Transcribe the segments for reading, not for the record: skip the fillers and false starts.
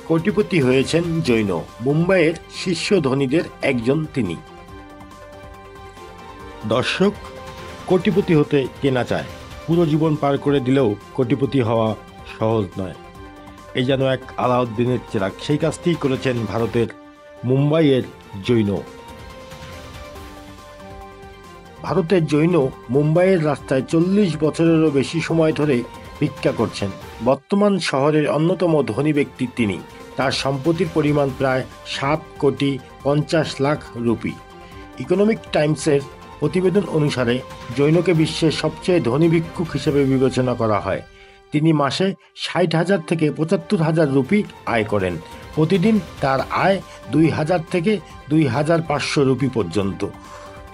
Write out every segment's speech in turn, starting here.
কোটিপতি হয়েছেন জৈন। মুম্বাইয়ের শীর্ষ ধনীদের একজন তিনি। দর্শক, কোটিপতি হতে কে না চায়? পুরো জীবন পার করে দিলেও কোটিপতি হওয়া সহজ নয়। এই যেন এক আলাউদ্দিনের চেরাগ। সেই কাজটি করেছেন ভারতের মুম্বাইয়ের জৈন। ভারতের জৈন মুম্বাইয়ের রাস্তায় 40 বছরেরও বেশি সময় ধরে ভিক্ষা করছেন। বর্তমান শহরের অন্যতম ধনী ব্যক্তি তিনি। তার সম্পত্তির পরিমাণ প্রায় 7,50,00,000 রুপি। ইকোনমিক টাইমসের প্রতিবেদন অনুসারে জৈনকে বিশ্বের সবচেয়ে ধনী ভিক্ষুক হিসেবে বিবেচনা করা হয়। তিনি মাসে 60,000 থেকে 75,000 রুপি আয় করেন। প্রতিদিন তার আয় 2,000 থেকে 2,500 রুপি পর্যন্ত।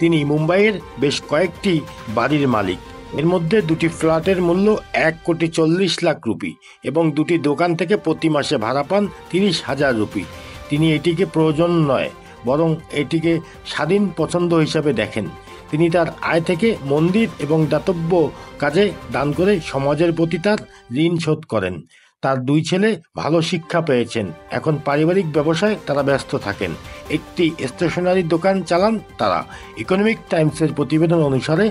তিনি মুম্বাইয়ের বেশ কয়েকটি বাড়ির মালিক। এর মধ্যে দুটি ফ্ল্যাটের মূল্য 1,40,00,000 রুপি এবং দুটি দোকান থেকে প্রতি মাসে ভাড়া পান 30,000 রুপি। তিনি এটিকে প্রয়োজন নয়, বরং এটিকে স্বাধীন পছন্দ হিসাবে দেখেন। তিনি তার আয় থেকে মন্দির এবং দাতব্য কাজে দান করে সমাজের প্রতি তার ঋণ শোধ করেন। তার 2 ছেলে ভালো শিক্ষা পেয়েছেন। এখন পারিবারিক ব্যবসায় তারা ব্যস্ত থাকেন। একটি স্টেশনারি দোকান চালান তারা। ইকোনমিক টাইমসের প্রতিবেদন অনুসারে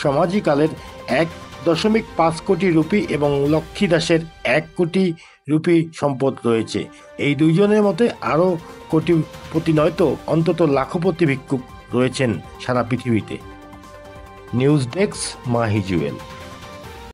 সমাজিকালের 1.5 কোটি রুপি এবং লক্ষ্মী দাসের 1 কোটি রুপি সম্পদ রয়েছে। এই দুইজনের মতে আরও কোটিপতি নয়তো অন্তত লাখপতি ভিক্ষুক রয়েছেন সারা পৃথিবীতে। News desk, Mahi Jewel.